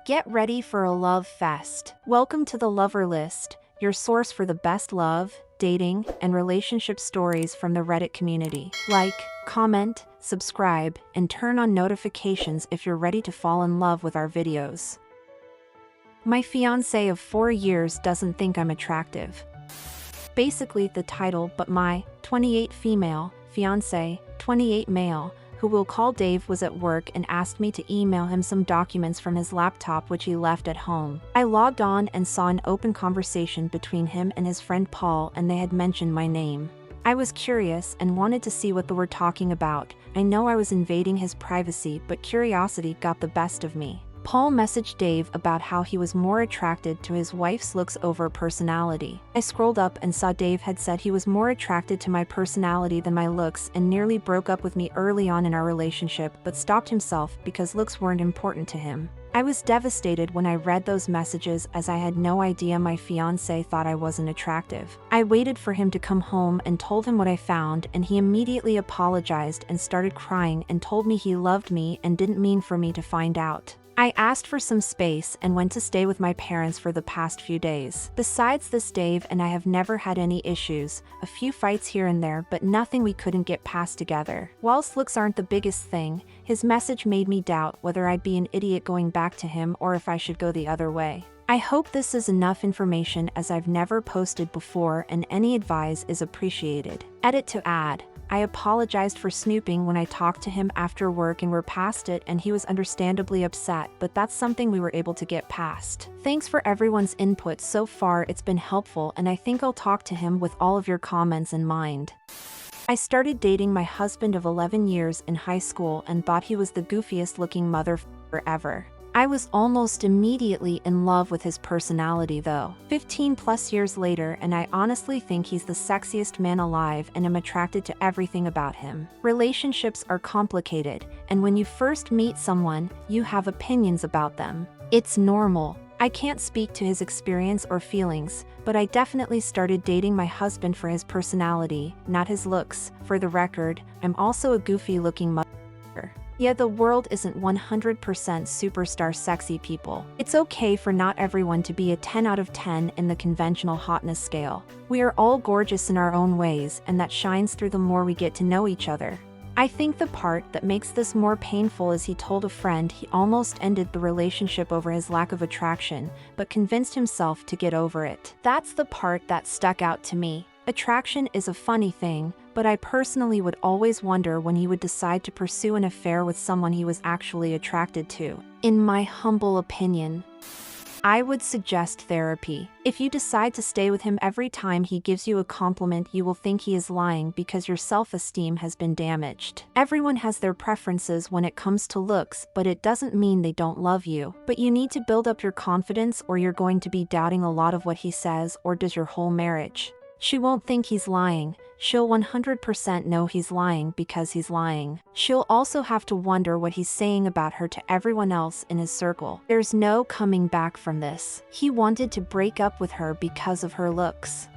Get ready for a love fest. Welcome to the Lover List, your source for the best love, dating, and relationship stories from the Reddit community. Like, comment, subscribe, and turn on notifications if you're ready to fall in love with our videos. My fiance of 4 years doesn't think I'm attractive. Basically the title, but my 28 female, fiance, 28 male, who we'll call Dave, was at work and asked me to email him some documents from his laptop which he left at home. I logged on and saw an open conversation between him and his friend Paul, and they had mentioned my name. I was curious and wanted to see what they were talking about. I know I was invading his privacy, but curiosity got the best of me. Paul messaged Dave about how he was more attracted to his wife's looks over personality. I scrolled up and saw Dave had said he was more attracted to my personality than my looks and nearly broke up with me early on in our relationship, but stopped himself because looks weren't important to him. I was devastated when I read those messages, as I had no idea my fiancé thought I wasn't attractive. I waited for him to come home and told him what I found, and he immediately apologized and started crying and told me he loved me and didn't mean for me to find out. I asked for some space and went to stay with my parents for the past few days. Besides this, Dave and I have never had any issues, a few fights here and there, but nothing we couldn't get past together. Whilst looks aren't the biggest thing, his message made me doubt whether I'd be an idiot going back to him or if I should go the other way. I hope this is enough information, as I've never posted before and any advice is appreciated. Edit to add. I apologized for snooping when I talked to him after work and we're past it, and he was understandably upset, but that's something we were able to get past. Thanks for everyone's input so far, it's been helpful, and I think I'll talk to him with all of your comments in mind. I started dating my husband of 11 years in high school and thought he was the goofiest looking motherfucker ever. I was almost immediately in love with his personality though. 15 plus years later, and I honestly think he's the sexiest man alive and am attracted to everything about him. Relationships are complicated, and when you first meet someone, you have opinions about them. It's normal. I can't speak to his experience or feelings, but I definitely started dating my husband for his personality, not his looks. For the record, I'm also a goofy looking motherfucker. Yeah, the world isn't 100% superstar sexy people. It's okay for not everyone to be a 10 out of 10 in the conventional hotness scale. We are all gorgeous in our own ways, and that shines through the more we get to know each other. I think the part that makes this more painful is he told a friend he almost ended the relationship over his lack of attraction, but convinced himself to get over it. That's the part that stuck out to me. Attraction is a funny thing, but I personally would always wonder when he would decide to pursue an affair with someone he was actually attracted to. In my humble opinion, I would suggest therapy. If you decide to stay with him every time he gives you a compliment, you will think he is lying because your self-esteem has been damaged. Everyone has their preferences when it comes to looks, but it doesn't mean they don't love you. But you need to build up your confidence, or you're going to be doubting a lot of what he says or does your whole marriage. She won't think he's lying. She'll 100% know he's lying because he's lying. She'll also have to wonder what he's saying about her to everyone else in his circle. There's no coming back from this. He wanted to break up with her because of her looks.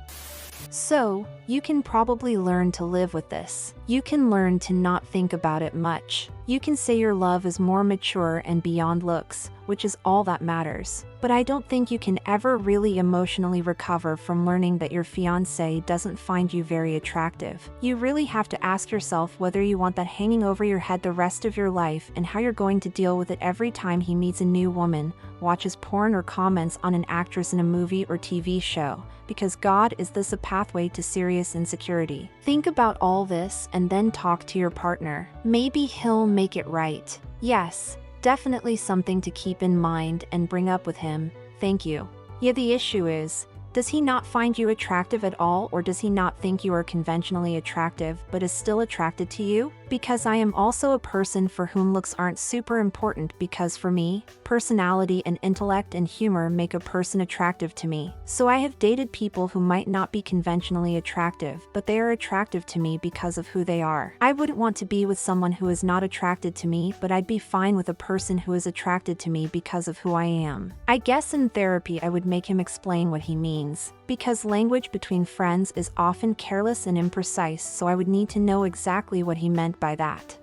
So, you can probably learn to live with this. You can learn to not think about it much. You can say your love is more mature and beyond looks, which is all that matters. But I don't think you can ever really emotionally recover from learning that your fiancé doesn't find you very attractive. You really have to ask yourself whether you want that hanging over your head the rest of your life, and how you're going to deal with it every time he meets a new woman, watches porn, or comments on an actress in a movie or TV show. Because God, is this a pathway to serious insecurity? Think about all this and then talk to your partner. Maybe he'll make it right. Yes, definitely something to keep in mind and bring up with him. Thank you. Yeah, the issue is, does he not find you attractive at all, or does he not think you are conventionally attractive but is still attracted to you? Because I am also a person for whom looks aren't super important, because for me, personality and intellect and humor make a person attractive to me. So I have dated people who might not be conventionally attractive, but they are attractive to me because of who they are. I wouldn't want to be with someone who is not attracted to me, but I'd be fine with a person who is attracted to me because of who I am. I guess in therapy I would make him explain what he means, because language between friends is often careless and imprecise, so I would need to know exactly what he meant by that.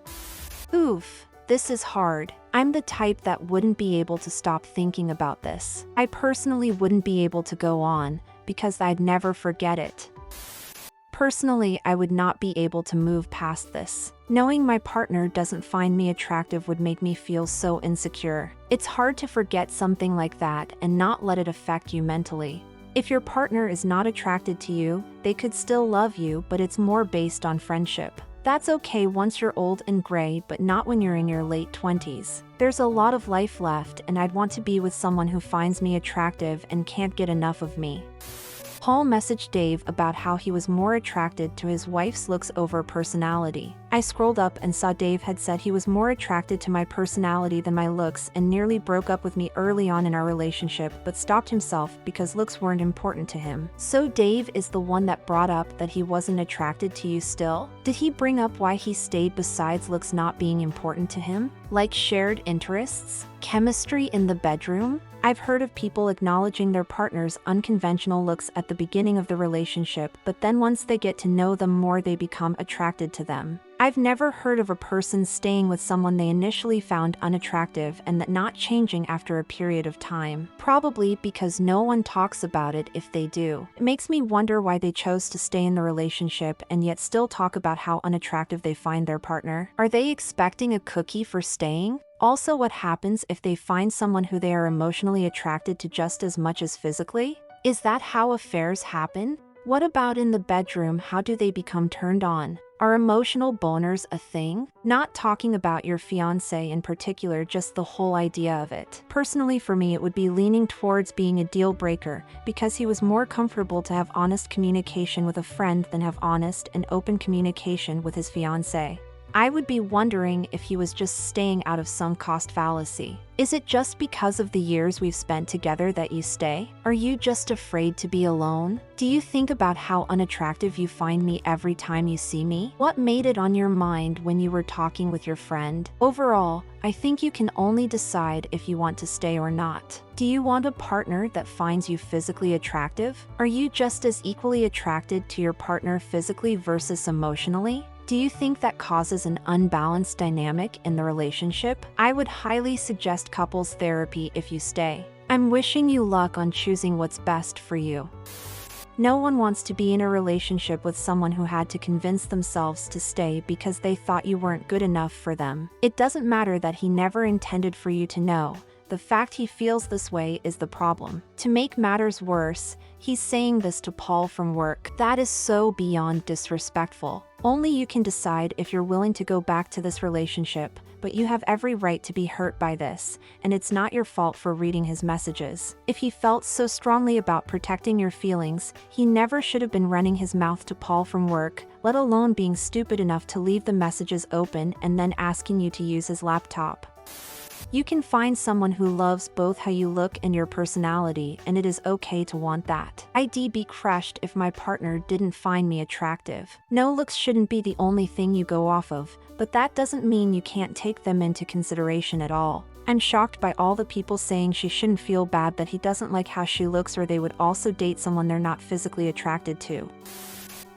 Oof, this is hard. I'm the type that wouldn't be able to stop thinking about this. I personally wouldn't be able to go on, because I'd never forget it. Personally, I would not be able to move past this. Knowing my partner doesn't find me attractive would make me feel so insecure. It's hard to forget something like that and not let it affect you mentally. If your partner is not attracted to you, they could still love you, but it's more based on friendship. That's okay once you're old and gray, but not when you're in your late 20s. There's a lot of life left, and I'd want to be with someone who finds me attractive and can't get enough of me. Paul messaged Dave about how he was more attracted to his wife's looks over personality. I scrolled up and saw Dave had said he was more attracted to my personality than my looks and nearly broke up with me early on in our relationship, but stopped himself because looks weren't important to him. So Dave is the one that brought up that he wasn't attracted to you still? Did he bring up why he stayed besides looks not being important to him? Like shared interests? Chemistry in the bedroom? I've heard of people acknowledging their partner's unconventional looks at the beginning of the relationship, but then once they get to know them more, they become attracted to them. I've never heard of a person staying with someone they initially found unattractive and that not changing after a period of time. Probably because no one talks about it if they do. It makes me wonder why they chose to stay in the relationship and yet still talk about how unattractive they find their partner. Are they expecting a cookie for staying? Also, what happens if they find someone who they are emotionally attracted to just as much as physically? Is that how affairs happen? What about in the bedroom? How do they become turned on? Are emotional boners a thing? Not talking about your fiance in particular, just the whole idea of it. Personally, for me, it would be leaning towards being a deal breaker, because he was more comfortable to have honest communication with a friend than have honest and open communication with his fiance. I would be wondering if he was just staying out of sunk cost fallacy. Is it just because of the years we've spent together that you stay? Are you just afraid to be alone? Do you think about how unattractive you find me every time you see me? What made it on your mind when you were talking with your friend? Overall, I think you can only decide if you want to stay or not. Do you want a partner that finds you physically attractive? Are you just as equally attracted to your partner physically versus emotionally? Do you think that causes an unbalanced dynamic in the relationship? I would highly suggest couples therapy if you stay. I'm wishing you luck on choosing what's best for you. No one wants to be in a relationship with someone who had to convince themselves to stay because they thought you weren't good enough for them. It doesn't matter that he never intended for you to know. The fact he feels this way is the problem. To make matters worse, he's saying this to Paul from work. That is so beyond disrespectful. Only you can decide if you're willing to go back to this relationship, but you have every right to be hurt by this, and it's not your fault for reading his messages. If he felt so strongly about protecting your feelings, he never should have been running his mouth to Paul from work, let alone being stupid enough to leave the messages open and then asking you to use his laptop. You can find someone who loves both how you look and your personality, and it is okay to want that. I'd be crushed if my partner didn't find me attractive. No, looks shouldn't be the only thing you go off of, but that doesn't mean you can't take them into consideration at all. I'm shocked by all the people saying she shouldn't feel bad that he doesn't like how she looks, or they would also date someone they're not physically attracted to.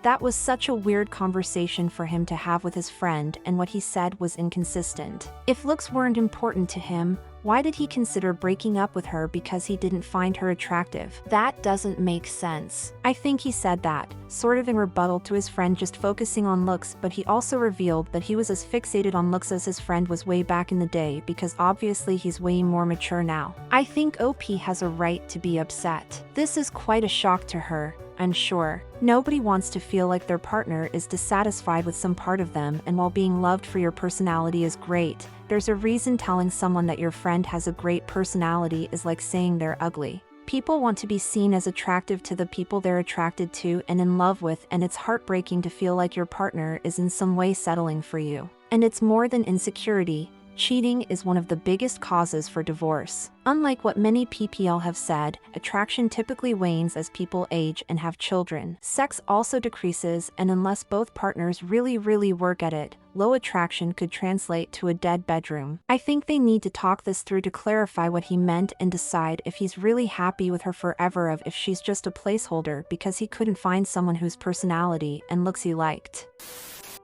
That was such a weird conversation for him to have with his friend, and what he said was inconsistent. If looks weren't important to him, why did he consider breaking up with her because he didn't find her attractive? That doesn't make sense. I think he said that, sort of in rebuttal to his friend just focusing on looks, but he also revealed that he was as fixated on looks as his friend was way back in the day, because obviously he's way more mature now. I think OP has a right to be upset. This is quite a shock to her. I'm sure nobody wants to feel like their partner is dissatisfied with some part of them, and while being loved for your personality is great, there's a reason telling someone that your friend has a great personality is like saying they're ugly. People want to be seen as attractive to the people they're attracted to and in love with, and it's heartbreaking to feel like your partner is in some way settling for you. And it's more than insecurity. Cheating is one of the biggest causes for divorce. Unlike what many PPL have said, attraction typically wanes as people age and have children. Sex also decreases, and unless both partners really work at it, low attraction could translate to a dead bedroom. I think they need to talk this through to clarify what he meant and decide if he's really happy with her forever, or if she's just a placeholder because he couldn't find someone whose personality and looks he liked.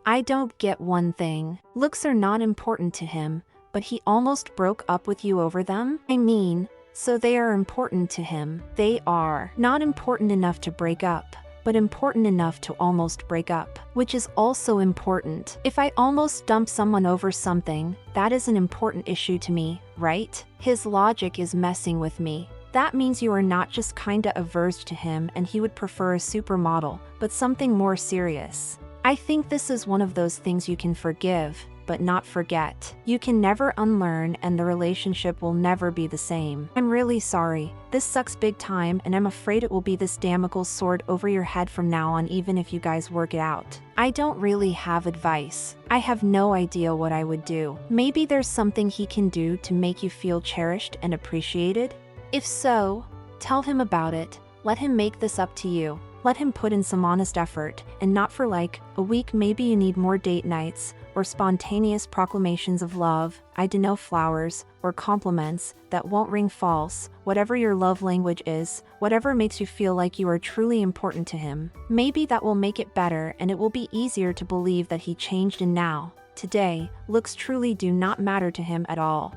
I don't get one thing. Looks are not important to him, but he almost broke up with you over them? I mean, so they are important to him. They are not important enough to break up, but important enough to almost break up, which is also important. If I almost dump someone over something, that is an important issue to me, right? His logic is messing with me. That means you are not just kinda averse to him and he would prefer a supermodel, but something more serious. I think this is one of those things you can forgive, but not forget. You can never unlearn and the relationship will never be the same. I'm really sorry. This sucks big time and I'm afraid it will be this Damocles sword over your head from now on even if you guys work it out. I don't really have advice. I have no idea what I would do. Maybe there's something he can do to make you feel cherished and appreciated? If so, tell him about it. Let him make this up to you. Let him put in some honest effort, and not for like a week. Maybe you need more date nights, or spontaneous proclamations of love, I dunno, flowers, or compliments that won't ring false, whatever your love language is, whatever makes you feel like you are truly important to him. Maybe that will make it better and it will be easier to believe that he changed and now, today, looks truly do not matter to him at all.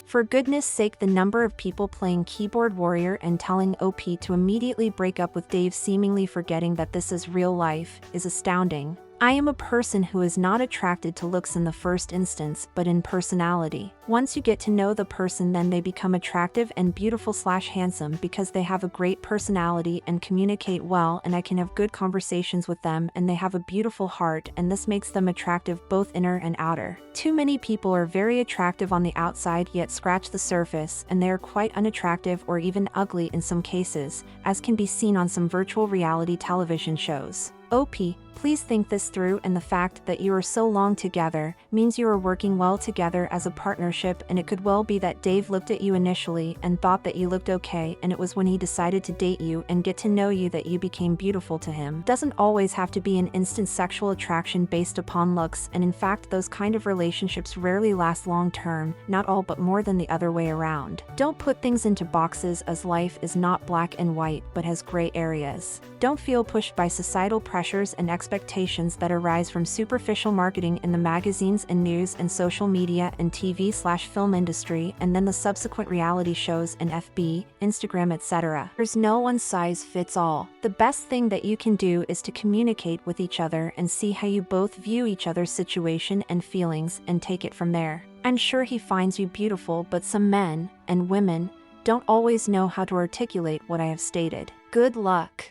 For goodness sake, the number of people playing keyboard warrior and telling OP to immediately break up with Dave, seemingly forgetting that this is real life, is astounding. I am a person who is not attracted to looks in the first instance, but in personality. Once you get to know the person, then they become attractive and beautiful/handsome because they have a great personality and communicate well, and I can have good conversations with them, and they have a beautiful heart, and this makes them attractive both inner and outer. Too many people are very attractive on the outside yet scratch the surface, and they are quite unattractive or even ugly in some cases, as can be seen on some virtual reality television shows. OP, please think this through, and the fact that you are so long together means you are working well together as a partnership, and it could well be that Dave looked at you initially and thought that you looked okay, and it was when he decided to date you and get to know you that you became beautiful to him. Doesn't always have to be an instant sexual attraction based upon looks, and in fact those kind of relationships rarely last long term, not all but more than the other way around. Don't put things into boxes, as life is not black and white but has gray areas. Don't feel pushed by societal pressures and expectations that arise from superficial marketing in the magazines and news and social media and TV/film industry, and then the subsequent reality shows and FB, Instagram, etc. There's no one size fits all. The best thing that you can do is to communicate with each other and see how you both view each other's situation and feelings and take it from there. I'm sure he finds you beautiful, but some men and women don't always know how to articulate what I have stated. Good luck.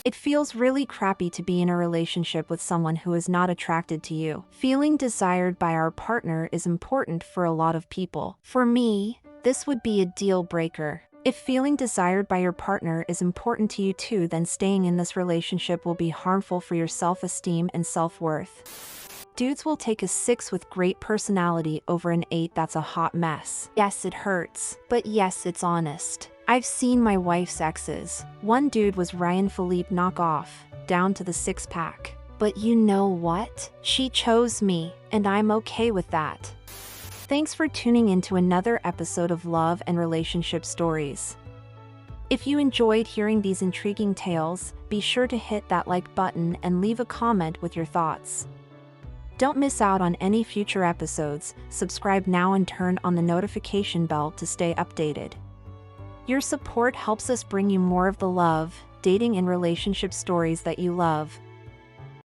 It feels really crappy to be in a relationship with someone who is not attracted to you. Feeling desired by our partner is important for a lot of people. For me, this would be a deal breaker. If feeling desired by your partner is important to you too, then staying in this relationship will be harmful for your self-esteem and self-worth. Dudes will take a 6 with great personality over an 8 that's a hot mess. Yes, it hurts, but yes, it's honest. I've seen my wife's exes. One dude was Ryan Philippe knockoff, down to the 6-pack. But you know what? She chose me, and I'm okay with that. Thanks for tuning in to another episode of Love and Relationship Stories. If you enjoyed hearing these intriguing tales, be sure to hit that like button and leave a comment with your thoughts. Don't miss out on any future episodes. Subscribe now and turn on the notification bell to stay updated. Your support helps us bring you more of the love, dating, and relationship stories that you love.